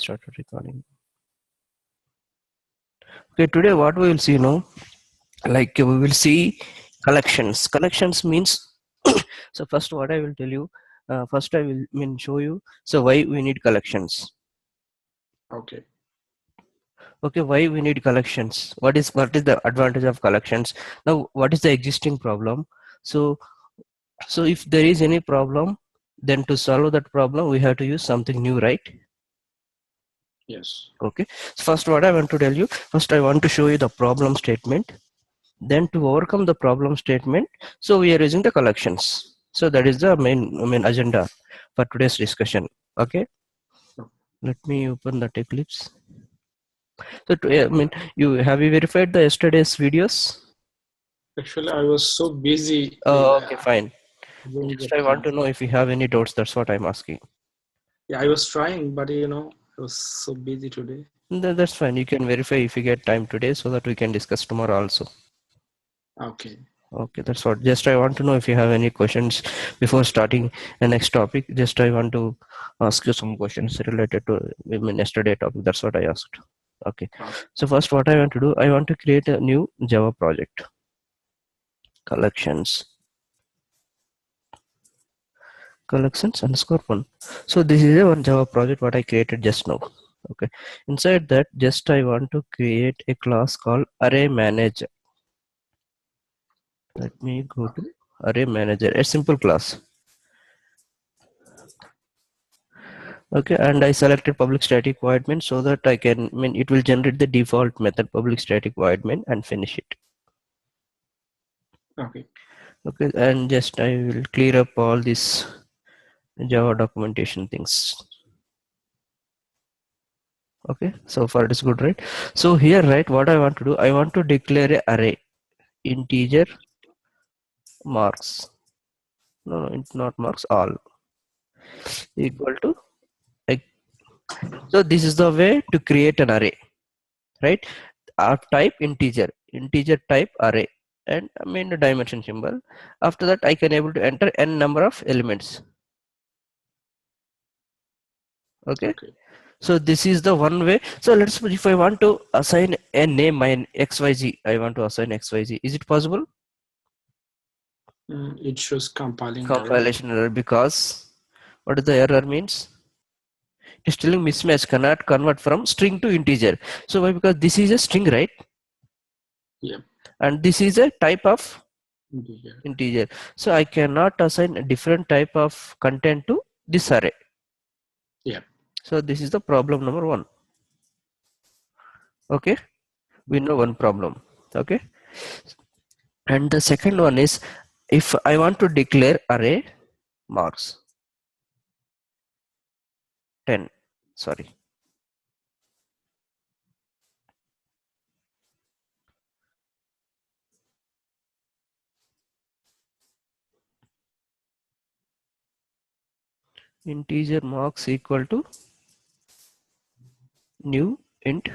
Started recording. Okay, today what we will see now, like we will see collections. Collections means so first what I will tell you. First I will show you. So why we need collections. Okay. Okay, why we need collections? What is the advantage of collections? Now what is the existing problem? So if there is any problem, then to solve that problem we have to use something new, right? Yes. Okay. So first what I want to tell you. First I want to show you the problem statement. Then to overcome the problem statement, so we are using the collections. So that is the main agenda for today's discussion. Okay, let me open the Eclipse. So you have you verified the yesterday's videos? Actually, I was so busy. Okay, fine. Didn't Just get I want time. to know if you have any doubts. That's what I'm asking. Yeah, I was trying, but I was so busy today. That's fine. You can verify if you get time today, so that we can discuss tomorrow also. Okay. Okay, that's what. Just I want to know if you have any questions before starting the next topic. Just I want to ask you some questions related to yesterday topic. That's what I asked. Okay. So first, what I want to do, I want to create a new Java project. Collections _1. So this is a one Java project what I created just now. Okay. Inside that, just I want to create a class called Array Manager. Let me go to Array Manager, a simple class. Okay, and I selected public static void main so that I can it will generate the default method public static void main and finish it. Okay. Okay, and just I will clear up all these Java documentation things. Okay, so far it is good, right? So here, right, what I want to do, I want to declare a array integer marks. No, it's not marks, all equal to like. So this is the way to create an array, right? Type integer type array, and the dimension symbol. After that I can able to enter n number of elements. Okay, so this is the one way. So let's suppose if I want to assign a name my xyz, I want to assign xyz, is it possible? It shows compiling error. Compilation error, because what is the error means? It's telling mismatch, cannot convert from string to integer. So why? Because this is a string, right? Yep. And this is a type of integer. So I cannot assign a different type of content to this array. Yeah. So this is the problem number one. Okay, we know one problem. Okay, and the second one is, if I want to declare array marks 10, sorry, integer marks equal to new int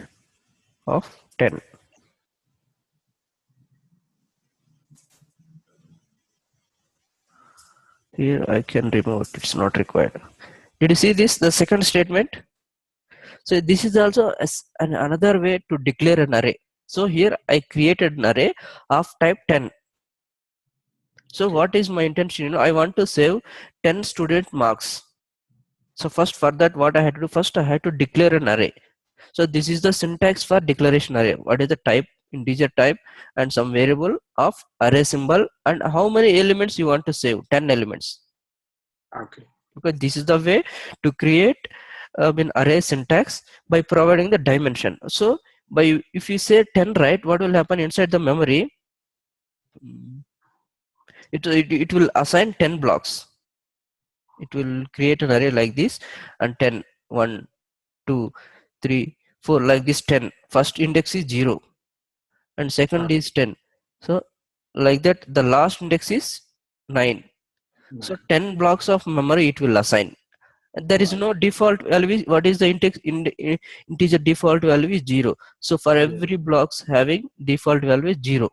of 10. Here I can remove it, it's not required. Did you see this, the second statement? So this is also another way to declare an array. So here I created an array of type 10. So what is my intention? I want to save 10 student marks. So first, for that, what I had to do, first I had to declare an array. So this is the syntax for declaration array. What is the type? Integer type, and some variable of array symbol, and how many elements you want to save? 10 elements. Okay. Because this is the way to create an array syntax by providing the dimension. So if you say 10, right, what will happen inside the memory? It will assign 10 blocks. It will create an array like this, and 10, 1, 2, 3, 4, like this 10. First index is 0 and second is 10. So like that, the last index is 9. So 10 blocks of memory it will assign. There is no default value. What is the integer default value is 0. So for every blocks having default value is 0.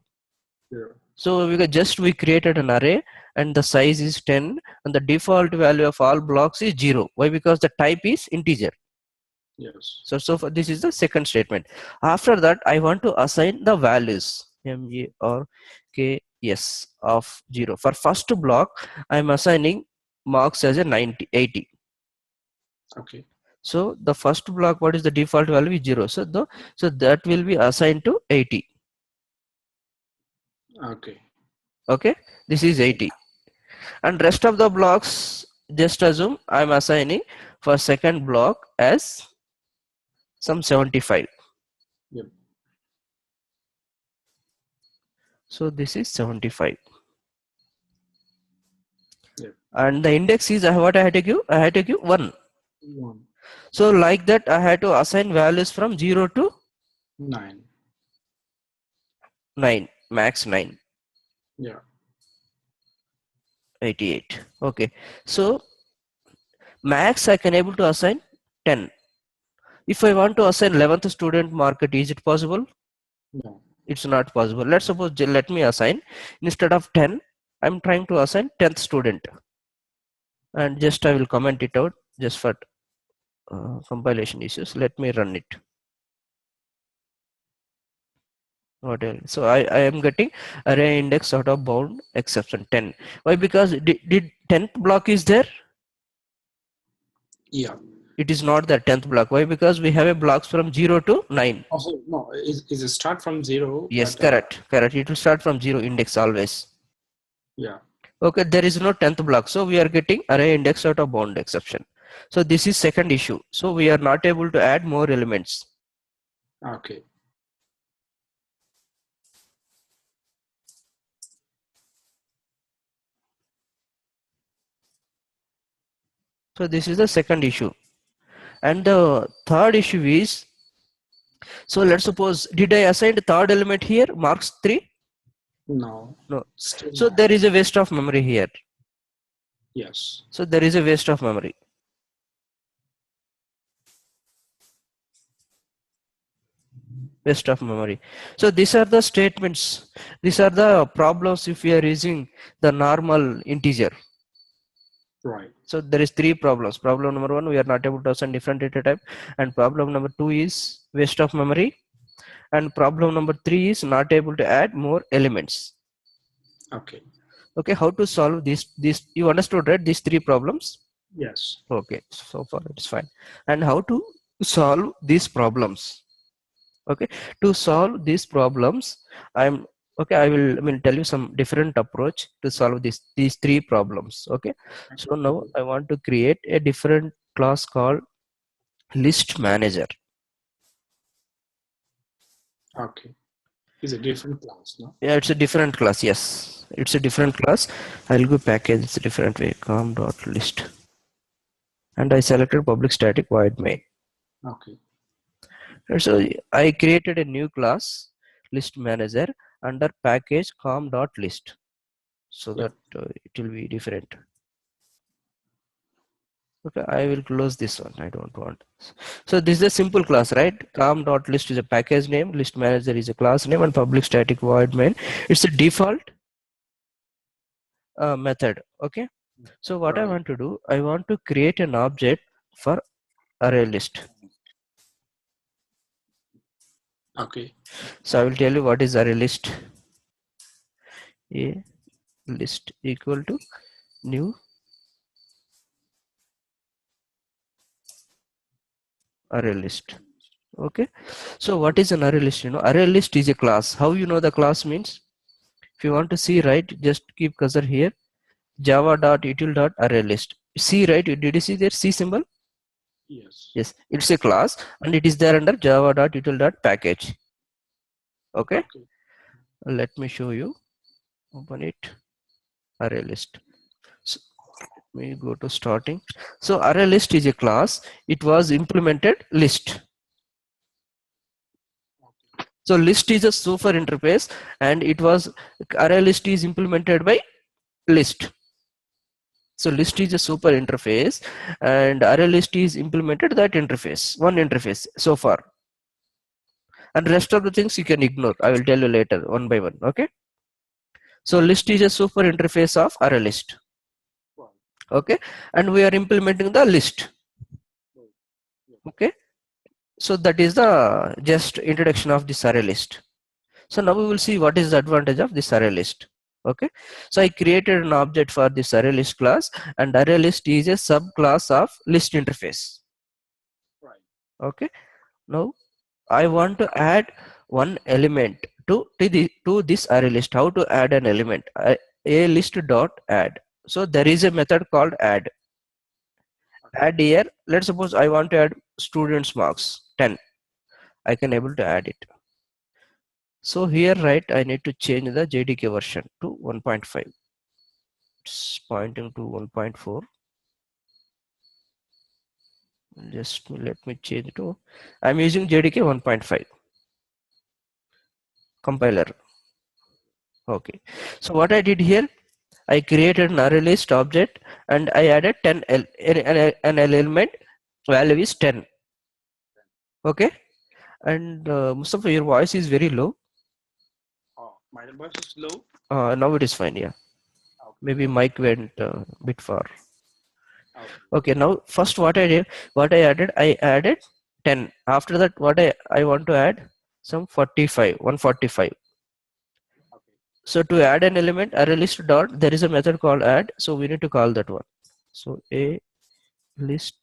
So we created an array and the size is 10 and the default value of all blocks is 0. Why? Because the type is integer. Yes. So far, this is the second statement. After that, I want to assign the values MARKS of 0. For first block, I am assigning marks as a 90, 80. Okay. So the first block, what is the default value is 0. So that will be assigned to 80. Okay. Okay, this is 80. And rest of the blocks, just assume I am assigning for second block as some 75. Yep. So this is 75. Yep. And the index is what I had to give? I had to give 1. 1. So like that, I had to assign values from 0 to 9. 9, max 9, Yeah. 88. Okay, so max I can able to assign 10. If I want to assign 11th student market, is it possible? No. It's not possible. Let's suppose, let me assign, instead of 10, I'm trying to assign 10th student. And just I will comment it out just for compilation issues. Let me run it. What else? So I am getting array index out of bound exception 10. Why? Because did 10th block is there? Yeah. It is not the 10th block. Why? Because we have a blocks from 0 to 9. Also, no, is a start from 0, Yes, but correct. It will start from 0 index always. yeah. Okay, there is no 10th block. So we are getting array index out of bound exception. So this is second issue. So we are not able to add more elements. Okay. So this is the second issue. And the third issue is, so let's suppose, did I assign the third element here, marks 3? No. No. Still So no. there is a waste of memory here. Yes. So there is a waste of memory. Waste of memory. So these are the statements. These are the problems if we are using the normal integer. Right. So there is 3 problems. Problem number 1, we are not able to assign different data type. And problem number 2 is waste of memory. And problem number 3 is not able to add more elements. Okay. Okay, how to solve this? You understood, right? These 3 problems. Yes. Okay, so far it's fine. And how to solve these problems? Okay, to solve these problems, I will tell you some different approach to solve these 3 problems. Okay, so now I want to create a different class called list manager. Okay. It's a different class, no? Yeah, it's a different class. Yes, it's a different class. I'll go package it's a different way, com.list, and I selected public static void main. Okay. And so I created a new class list manager under package com.list, so Yeah. that it will be different. Okay, I will close this one. I don't want. So this is a simple class, right? Com.list is a package name, list manager is a class name, and public static void main. It's a default method. Okay. So what I Right. want to do, I want to create an object for array list. Okay. So I will tell you what is array list. A list equal to new array list. Okay, so what is an array list? Array list is a class. How you know the class means? If you want to see, right, just keep cursor here, java.util.array list. See, right, did you see there C symbol? Yes. Yes, it's a class and it is there under java.util.package. Okay, Okay. let me show you. Open it, array list. So let me go to starting. So array list is a class. It was implemented list. So list is a super interface, and it was array list is implemented by list. So list is a super interface, and array list is implemented that interface, one interface so far. And rest of the things you can ignore. I will tell you later one by one. Okay. So list is a super interface of array list. Right. Okay, and we are implementing the list. Right. Yeah. Okay. So that is the just introduction of this array list. So now we will see what is the advantage of this array list. Okay, so I created an object for this array list class, and array list is a subclass of list interface. Right. Okay, now I want to add one element to this array list. How to add an element? A list dot add. So there is a method called add. Okay. Add here. Let's suppose I want to add students marks 10. I can able to add it. So here, right, I need to change the JDK version to 1.5. It's pointing to 1.4. Just let me change to. I'm using JDK 1.5 compiler. Okay. So what I did here, I created an array list object and I added 10 an element value is 10. Okay. And Mustafa, your voice is very low. Oh, my voice is low. Now it is fine. Yeah. Okay. Maybe mic went a bit far. Okay. Okay. Now first what I did, I added 10. After that, I want to add some 45, 145. Okay. So to add an element, array list dot, there is a method called add. So we need to call that one. So a list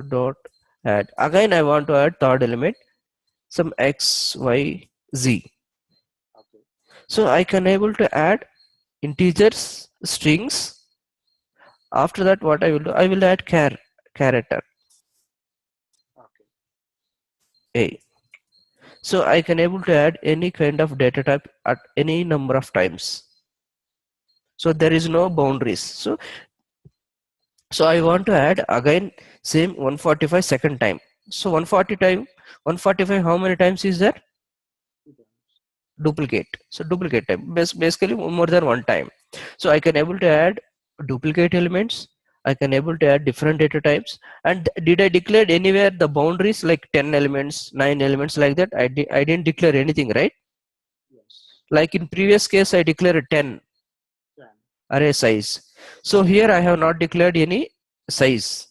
dot add. Again, I want to add third element, some x, y, z. Okay. So I can able to add integers, strings. After that, what I will do, I will add character Okay. a. So I can able to add any kind of data type at any number of times. So there is no boundaries. So I want to add again same 145 second time. So 140 time, 145 how many times is there? Okay. Duplicate. So duplicate time, basically more than one time. So I can able to add duplicate elements. I can able to add different data types. And did I declare anywhere the boundaries like 10 elements, 9 elements like that? I didn't declare anything, right? Yes. Like in previous case, I declared 10 10, array size. So here I have not declared any size.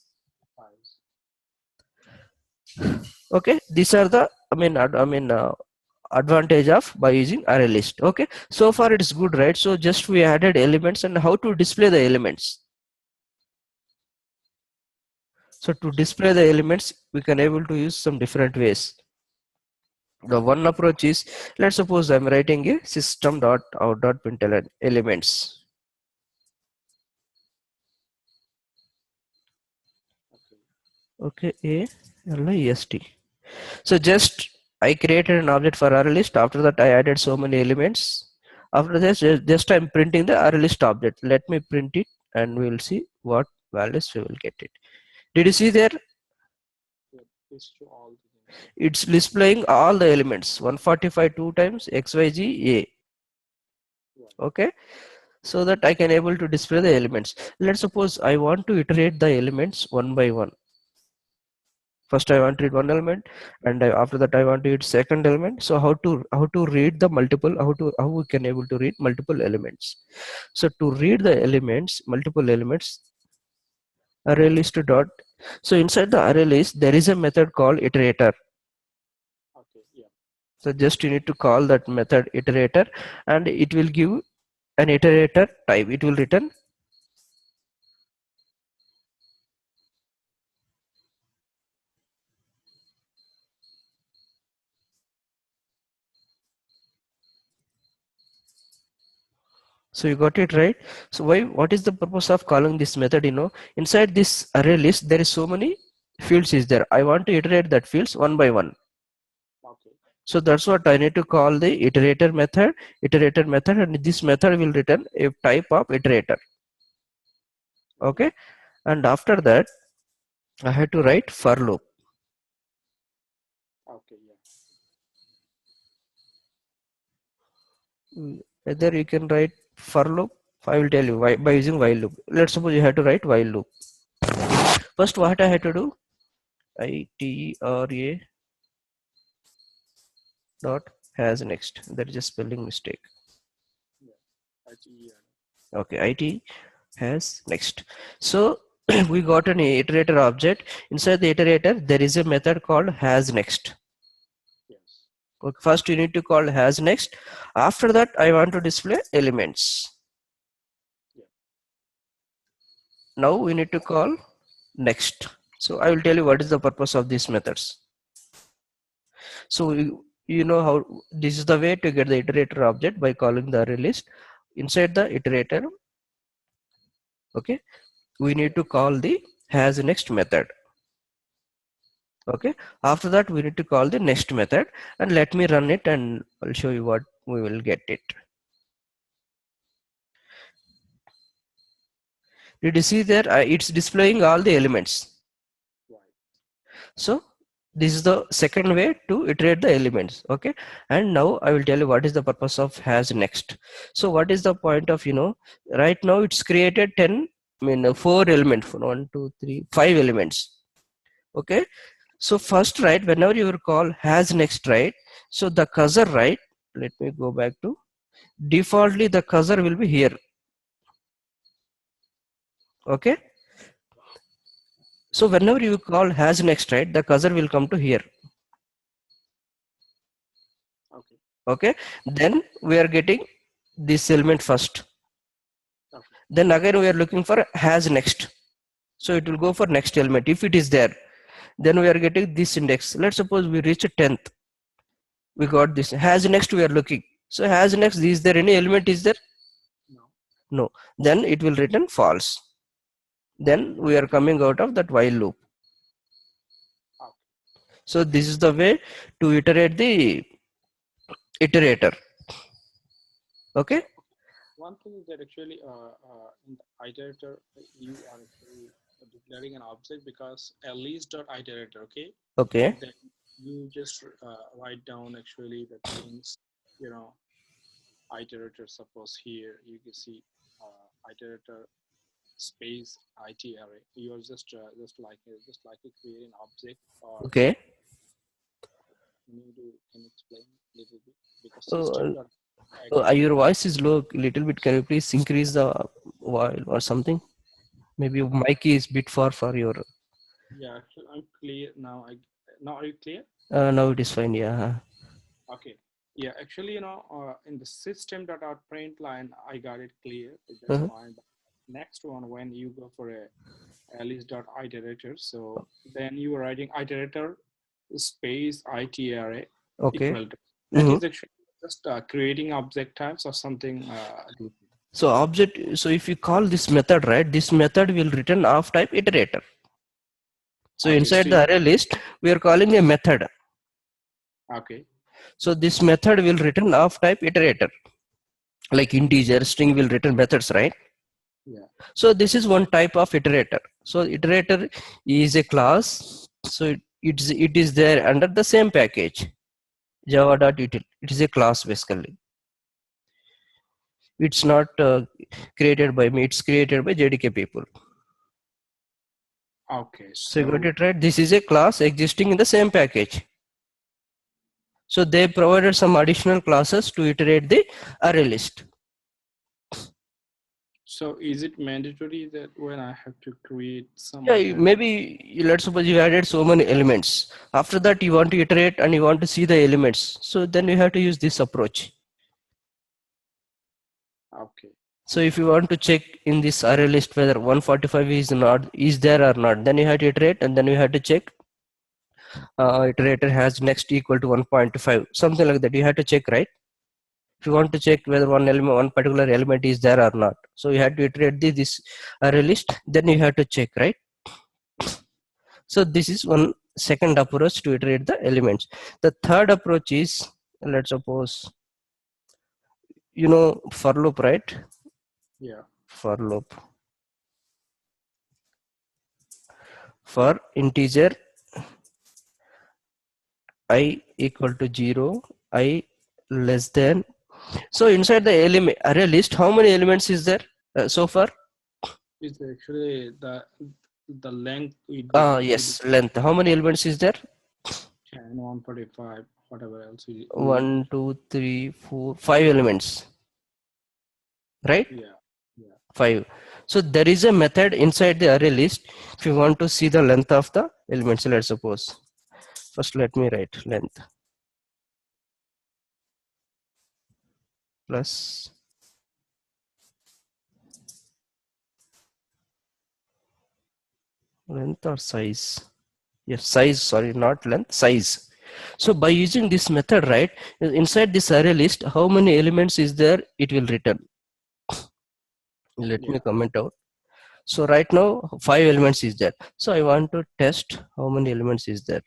5. Okay, these are the advantage of by using array list. Okay, so far it's good, right? So just we added elements and how to display the elements. So to display the elements, we can able to use some different ways. The one approach is, let's suppose I'm writing a system.out.println elements. Okay. Okay, A-L-I-S-T. So just I created an object for array list. After that, I added so many elements. After this, just I'm printing the array list object. Let me print it, and we will see what values we will get it. Did you see there? Yeah, this to all the things. It's displaying all the elements. 145 two times X Y Z A. Right. Okay, so that I can able to display the elements. Let's suppose I want to iterate the elements one by one. First I want to read one element, and after that I want to read second element. So how to read the multiple, how we can able to read multiple elements. So to read the elements, multiple elements, array list dot. So inside the array list there is a method called iterator. Okay. Yeah. So just you need to call that method iterator, and it will give an iterator type. It will return. So you got it right. So what is the purpose of calling this method? Inside this array list there is so many fields is there. I want to iterate that fields one by one. Okay. So that's what I need to call the iterator method, and this method will return a type of iterator. Okay. Okay, and after that I had to write for loop. Okay. Yeah. Either you can write for loop. I will tell you why by using while loop. Let's suppose you have to write while loop. First, what I had to do, itra dot has next. That is a spelling mistake. Yeah. ITER. Okay, it has next. So we got an iterator object. Inside the iterator there is a method called has next. Yes. Okay, first you need to call has next. After that I want to display elements. Yeah. Now we need to call next. So I will tell you what is the purpose of these methods. So you know how this is the way to get the iterator object by calling the array list. Inside the iterator, okay, we need Yeah. to call the has next method. Okay, after that we need to call the next method, and let me run it and I'll show you what we will get it. Did you see there? It's displaying all the elements. Right. So this is the second way to iterate the elements. Okay, and now I will tell you what is the purpose of has next. So what is the point of, right now it's created 10, I mean 4 elements, 1 2 3 5 elements. Okay, so first, right, whenever you will call has next, right, so the cursor, right, let me go back to defaultly the cursor will be here. Okay, so whenever you call has next, right, the cursor will come to here. Okay. Okay, then we are getting this element first, Okay. then again we are looking for has next, so it will go for next element if it is there. Then we are getting this index. Let's suppose we reach 10th, we got this has next, we are looking. So has next, is there any element is there? No. No. Then it will return false. Then we are coming out of that while loop. Okay. So this is the way to iterate the iterator. Okay. One thing is that actually, in the iterator, you are actually declaring an object because at least dot iterator. Okay. Okay. Then you just write down actually the things, you know, iterator. Suppose here you can see iterator space it array. You're just like create an object, or Okay. can you explain a little bit, because Uh, system dot actually. your voice is low little bit. Can you please increase the volume or something? Maybe your mic is bit far for your. Yeah, actually, I'm clear now. Now are you clear? Now it is fine. Yeah. Okay. Yeah, actually, in the system dot out print line, I got it clear. That's Uh-huh. fine. But next one, when you go for a alice dot iterator, so then you are writing iterator space iter Okay. equal to, that Mhm. is actually just creating object types or something. So object. So if you call this method, right, this method will return of type iterator. So Okay, inside so the array list, we are calling a method. okay, So this method will return of type iterator. Like integer, string will return methods, right? yeah, So this is one type of iterator. So iterator is a class. So it is there under the same package, java.util. It is a class basically. It's not created by me. It's created by JDK people. okay, So you got so it right. This is a class existing in the same package. So they provided some additional classes to iterate the array list. so is it mandatory that when I have to create some Yeah, iterator? maybe let's suppose you added so many elements. After that, you want to iterate and you want to see the elements. So then you have to use this approach. Okay, So if you want to check in this array list whether 145 is there or not, then you have to iterate and then you have to check iterator has next equal to 1.5, something like that. You have to check, right? If you want to check whether one particular element is there or not, so you have to iterate this array list. Then you have to check, right? yeah. So this is one second approach to iterate the elements. The third approach is, let's suppose, for loop, right? Yeah. For loop for integer I equal to 0, I less than. So inside the element array list, how many elements is there so far? It's actually the length with the Yes, length. How many elements is there? 10, 145, whatever else we One, two, three, four, 5 elements, right? yeah, yeah. 5. So there is a method inside the array list. If you want to see the length of the elements, let's suppose, first let me write length plus length or size. Yes, size, sorry, not length, size. So by using this method, right, inside this array list, how many elements is there, it will return. Let me Yeah. comment out. So right now 5 elements is there. So I want to test how many elements is there.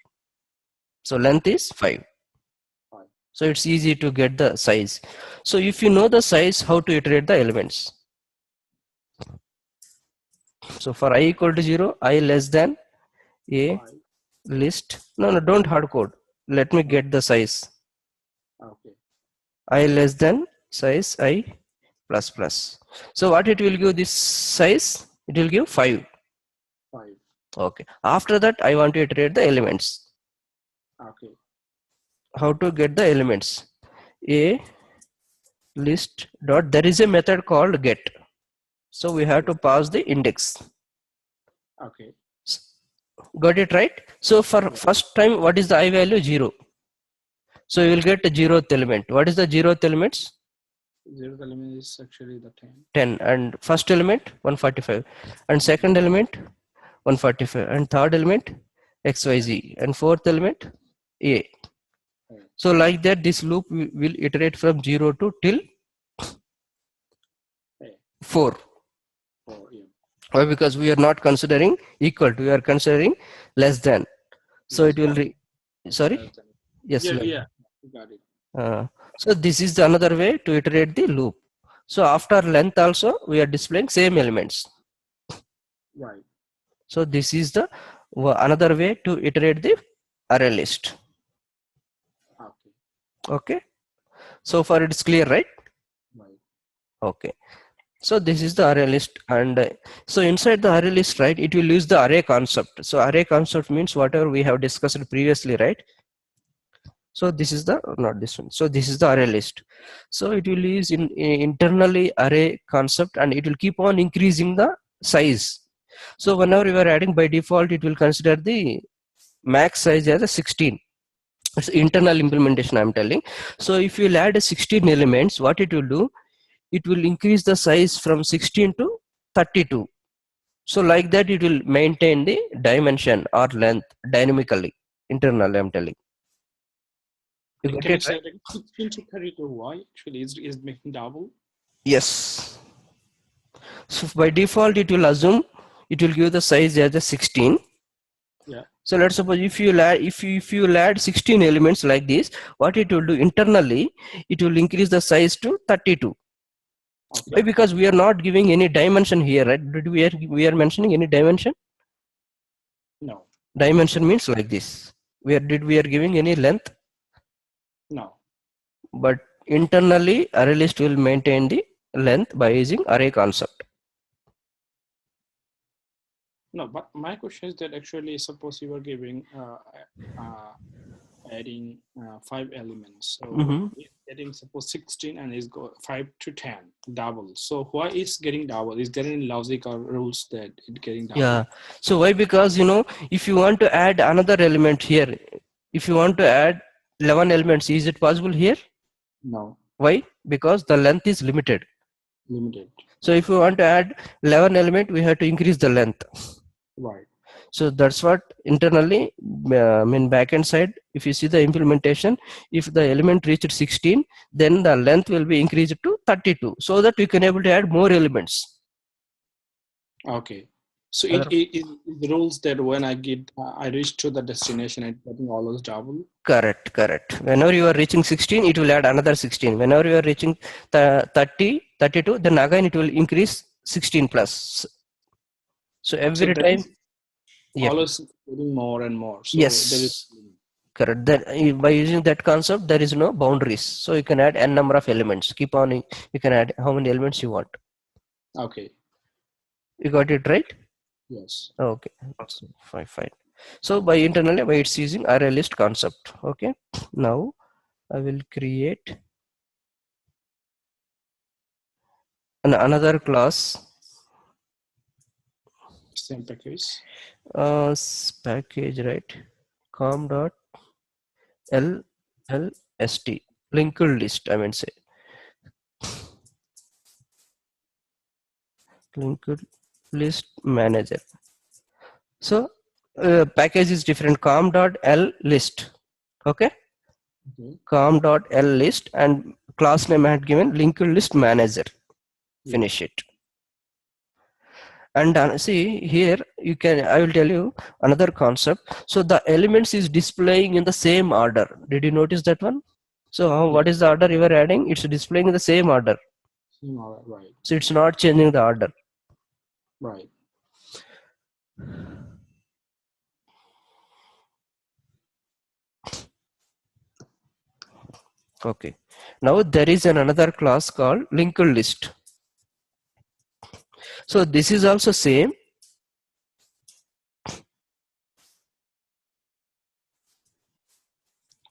So length is 5. 5. So it's easy to get the size. So if you know the size, how to iterate the elements. So for I equal to 0, I less than a 5. list. No, don't hard code. Let me Oh, get the size. okay. I less than size I plus plus. So what it will give this size? It will give 5. 5. Okay. After that, I want to iterate the elements. Okay. How to get the elements? A list dot, there is a method called get. So we have to Yes. pass the index. Okay. Got it right? So for Yeah. first time, what is the I value? 0. So you will get the 0th element. What is the 0th elements? 0th element is actually the 10. 10. And first element 145. And second element 145. And third element 10. XYZ. And fourth element A. Oh, So like that, this loop will iterate from 0 to till A. 4. 4. Yeah. Why? Because we are not considering equal to, we are considering less than. So Less it will than. sorry. Less than. Yes. Yeah. Yeah. You got it. So this is the another way to iterate the loop. So after length also we are displaying same elements. Right. So this is the another way to iterate the array list. Okay. Okay. So far it's clear, right? Right. Okay. So this is the array list, and so inside the array list, right, it will use the array concept. So array concept means whatever we have discussed previously, right? So this is the, not this one, so this is the array list. So it will use internally array concept, and it will keep on increasing the size. So whenever you are adding, by default it will consider the max size as a 16. It's internal implementation, I'm telling. So if you will add 16 elements, what it will do, it will increase the size from 16 to 32. So like that it will maintain the dimension or length dynamically, internally, I'm telling. You got Can you it say right? like 16 to 32? Why actually is making double? Yes. So by default it will assume, it will give the size as a 16. Yeah. So let's suppose if you add, if you add 16 elements like this, what it will do internally, it will increase the size to 32. Why? Okay. Because we are not giving any dimension here, right? Did we are mentioning any dimension? No. Dimension means like this. We are giving any length, No. but internally array list will maintain the length by using array concept. No. But my question is that actually, suppose you are giving uh, adding 5 elements, so Mm-hmm. it's getting suppose 16 and is go 5 to 10 double. So why is getting double? Is there any logic or rules that it getting double? Yeah. So why? Because if you want to add another element here, if you want to add 11 elements, is it possible here? No. Why? Because the length is limited. Limited. So if you want to add 11 element, we have to increase the length. Right. So that's what internally, I mean backend side, if you see the implementation, if the element reached 16, then the length will be increased to 32, so that we can able to add more elements. Okay. So Other- it the rules that when I reach to the destination and getting all those double. Correct. Whenever you are reaching 16, it will add another 16. Whenever you are reaching 30, 32, then again it will increase 16 plus. So So every that time, is yeah, always getting more and more. So there is yes, correct. Then by using that concept, there is no boundaries. So you can add n number of elements. Keep on, you can add how many elements you want. okay. You got it right? Yes. Okay. So fine. So by internally, by it's using array list concept. Okay. Now I will create another class. Same package. Package, right? Com dot LLST linked list, I mean say linked list manager. So package is different. Com dot L list. Okay. Okay. Com dot L list, and class name I had given linked list manager. Yeah. Finish it. And see here, you can, I will tell you another concept. So the elements is displaying in the same order. Did you notice that one? So Yeah. what is the order you are adding? It's displaying in the same order. Same order. Right. So it's not changing the order. Right. Okay. Now there is another class called linked list. So this is also same.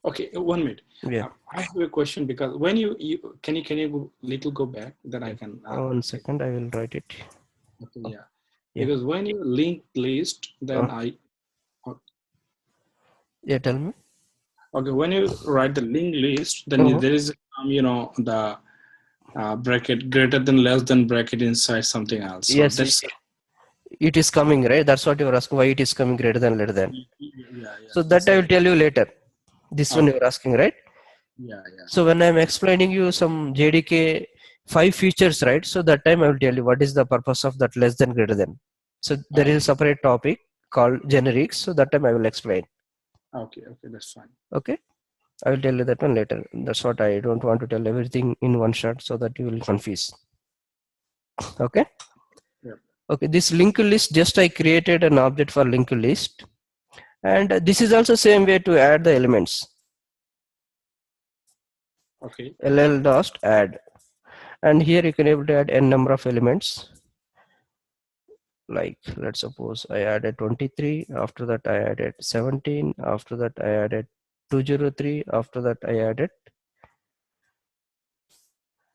Okay. 1 minute. Yeah. I have a question, because when you can you go, little go back, then I can. 1 second, I will write it. Okay. Yeah. Yeah. Because when you link list, then Yeah. Tell me. okay, when you write the link list, then Uh-huh. there is the bracket greater than less than bracket inside something else. So Yes, that's it is coming, right? That's what you were asking. Why it is coming greater than lesser than? yeah, So that that's I will right. tell you later. This one you Okay. were asking, right? Yeah. So when I'm explaining you some JDK 5 features, right? So that time I will tell you what is the purpose of that less than greater than. So there is a Okay. separate topic called generics. So that time I will explain. Okay, that's fine. Okay. I will tell you that one later. That's what I don't want to tell everything in one shot so that you will confuse. Okay. Yeah. Okay. This linked list, just I created an object for linked list, and this is also same way to add the elements. Okay. LL dot add, and here you can able to add n number of elements. Like let's suppose I added 23. After that I added 17. After that I added 203. After that I added.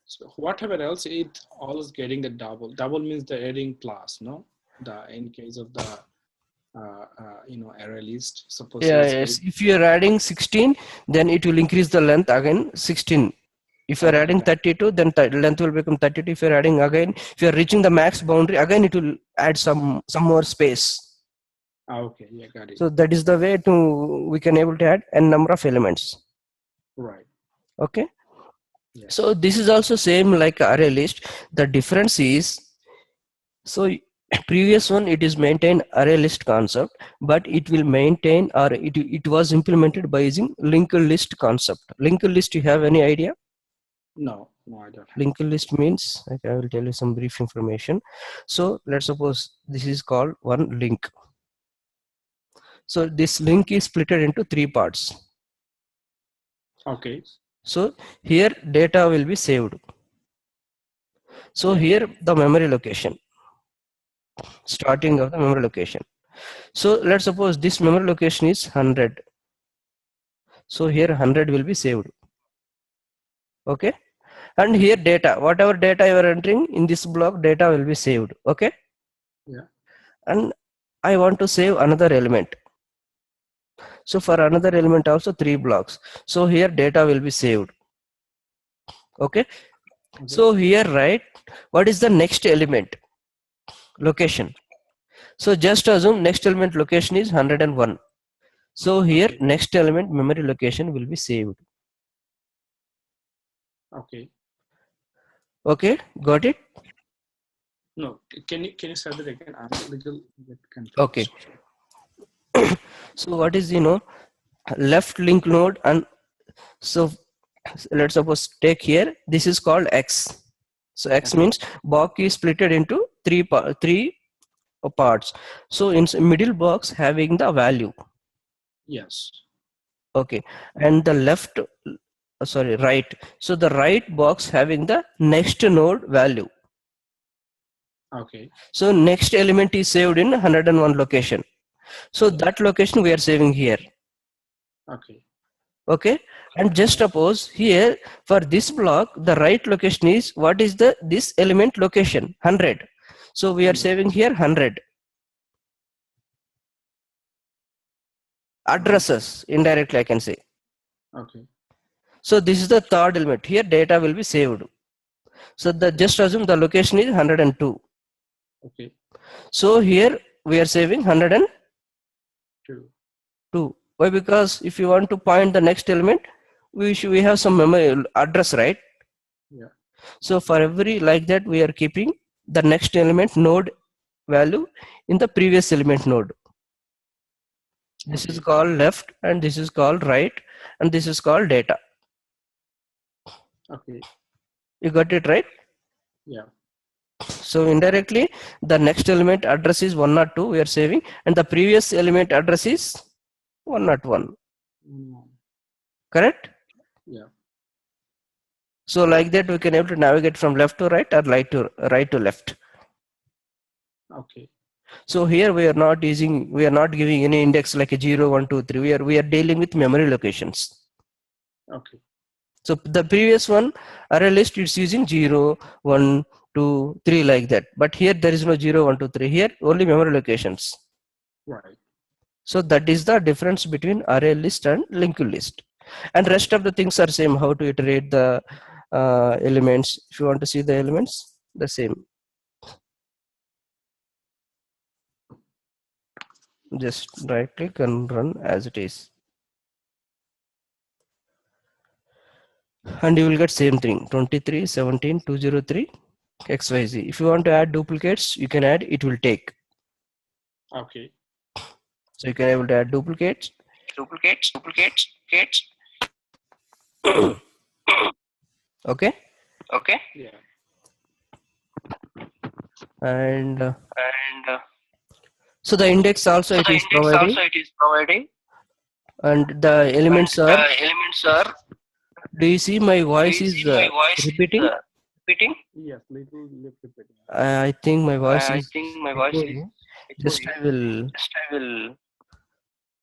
So whatever else, it always getting the double. Double means the adding class, no? The in case of the array list, suppose Yeah, let's yes. add. If you are adding 16, then it will increase the length again 16. If you are Okay, adding 32, then length will become 32. If you are adding again, if you are reaching the max boundary, again it will add some more space. okay, yeah, got it. So that is the way to we can able to add n number of elements. Right. Okay. So Yes. this is also same like array list. The difference is, so previous one it is maintain array list concept, but it will maintain, or it was implemented by using linked list concept. Linked list, you have any idea? No, I don't have. Linked list means, like, I will tell you some brief information. So let's suppose this is called one link. So this link is split into 3 parts. Okay. So here data will be saved. So Yeah. here the memory location, starting of the memory location. So let's suppose this memory location is 100. So here 100 will be saved. Okay. And here data, whatever data you are entering in this block, data will be saved. Okay. Yeah. And I want to save another element. So for another element also 3 blocks. So here data will be saved. Okay. Okay. So here, right, what is the next element? Location. So just assume next element location is 101. So here Okay. next element memory location will be saved. Okay. Okay, got it? No, can you say that again? I'm a little bit Okay. confused. So what is, left link node, and so let's suppose take here, this is called X. So X Okay. means box is splitted into three parts. So in middle box having the value. Yes. Okay. And the left, sorry, right. So the right box having the next node value. Okay. So next element is saved in 101 location. So Yeah. that location we are saving here. Okay. Okay. And just Yeah. suppose here for this block, the right location is, what is the this element location? 100. So we are 100. saving here 100. addresses indirectly I can say. Okay. So this is the third element. Here data will be saved. So the Okay. just assume the location is 102. Okay. So here we are saving 102. 2. Why? Because if you want to point the next element, we have some memory address, right? Yeah. So for every like that we are keeping the next element node value in the previous element node. This is Okay. called left and this is called right and this is called data. Okay. You got it right? Yeah. So indirectly the next element address is 102 we are saving and the previous element address is 101. Mm. Correct? Yeah. So like that we can able to navigate from left to right or right to left. Okay. So here we are not giving any index like a 0, 1, 2, 3. We are dealing with memory locations. Okay. So the previous one array list is using 0, 1, 2, 3 like that. But here there is no 0, 1, 2, 3. Here only memory locations. Right. So that is the difference between array list and linked list. And rest of the things are same. How to iterate the elements. If you want to see the elements, the same. Just right click and run as it is. And you will get same thing 23, 17, 203, XYZ. If you want to add duplicates, you can add, it will take. Okay. So you can able to add duplicates. Duplicates. Okay. Okay. Yeah. And And so the index also so it the is index providing also it is providing, and the and elements the are, elements are. do you see my Do voice you is see my voice is repeating? repeating? Yes, little repeating. I think my voice I is think my voice is echoing. Just echoing. I will Just I will